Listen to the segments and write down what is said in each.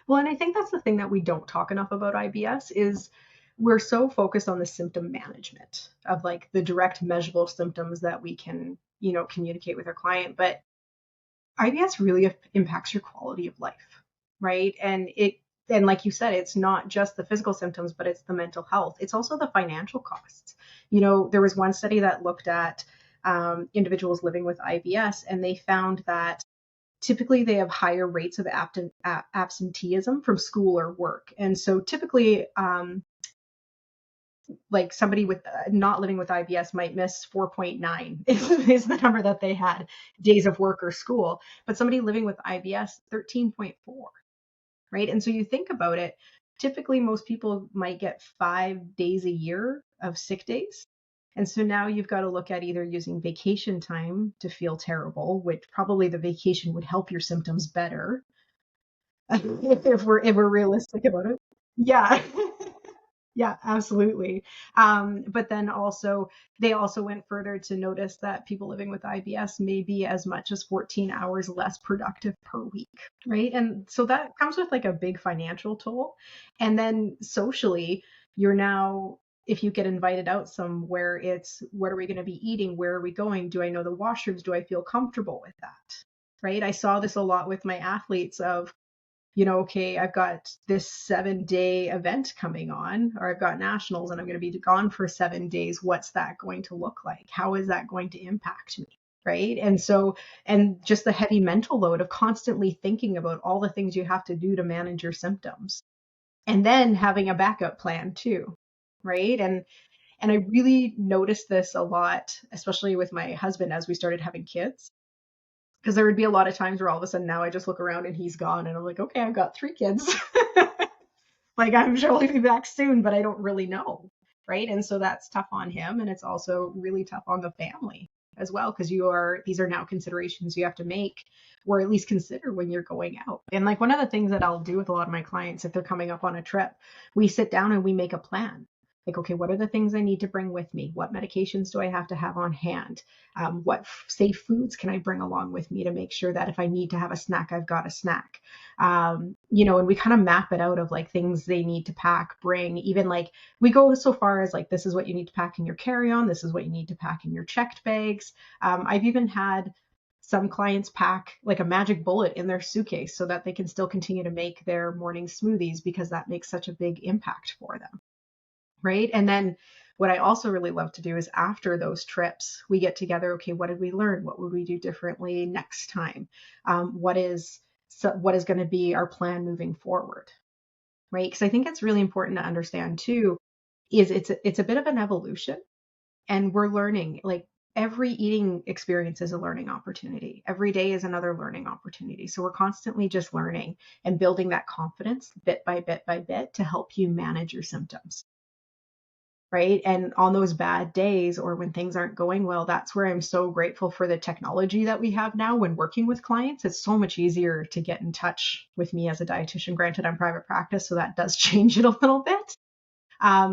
Well, and I think that's the thing that we don't talk enough about IBS is we're so focused on the symptom management of like the direct measurable symptoms that we can, communicate with our client. But IBS really impacts your quality of life, right? And like you said, it's not just the physical symptoms, but it's the mental health. It's also the financial costs. There was one study that looked at individuals living with IBS, and they found that typically they have higher rates of absenteeism from school or work. And so typically, like somebody with not living with IBS might miss 4.9 is the number that they had days of work or school, but somebody living with IBS 13.4, right? And so you think about it, typically most people might get 5 days a year of sick days. And so now you've got to look at either using vacation time to feel terrible, which probably the vacation would help your symptoms better if we're realistic about it. Yeah. Yeah, absolutely. But then also, they also went further to notice that people living with IBS may be as much as 14 hours less productive per week, right? And so that comes with like a big financial toll. And then socially, you're now, if you get invited out somewhere, it's what are we going to be eating? Where are we going? Do I know the washrooms? Do I feel comfortable with that? Right? I saw this a lot with my athletes of, okay, I've got this 7-day event coming on, or I've got nationals and I'm going to be gone for 7 days. What's that going to look like? How is that going to impact me? Right. And so, and just the heavy mental load of constantly thinking about all the things you have to do to manage your symptoms and then having a backup plan too. Right. And I really noticed this a lot, especially with my husband as we started having kids, because there would be a lot of times where all of a sudden now I just look around and he's gone and I'm like, okay, I've got 3 kids. Like I'm sure he'll be back soon, but I don't really know. Right. And so that's tough on him. And it's also really tough on the family as well, because these are now considerations you have to make or at least consider when you're going out. And like one of the things that I'll do with a lot of my clients, if they're coming up on a trip, we sit down and we make a plan. Like, okay, what are the things I need to bring with me? What medications do I have to have on hand? What safe foods can I bring along with me to make sure that if I need to have a snack, I've got a snack? And we kind of map it out of like things they need to pack, bring, even like we go so far as like, this is what you need to pack in your carry-on. This is what you need to pack in your checked bags. I've even had some clients pack like a magic bullet in their suitcase so that they can still continue to make their morning smoothies because that makes such a big impact for them. Right. And then what I also really love to do is after those trips, we get together. Okay, what did we learn? What would we do differently next time? What is going to be our plan moving forward? Right. Because I think it's really important to understand too, is it's a bit of an evolution and we're learning like every eating experience is a learning opportunity. Every day is another learning opportunity. So we're constantly just learning and building that confidence bit by bit by bit to help you manage your symptoms. Right. And on those bad days or when things aren't going well, that's where I'm so grateful for the technology that we have now when working with clients. It's so much easier to get in touch with me as a dietitian. Granted, I'm private practice, so that does change it a little bit.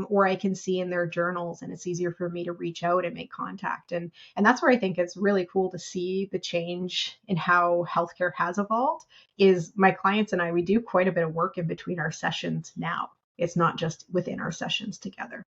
Or I can see in their journals and it's easier for me to reach out and make contact. And that's where I think it's really cool to see the change in how healthcare has evolved is my clients and I, we do quite a bit of work in between our sessions now. It's not just within our sessions together.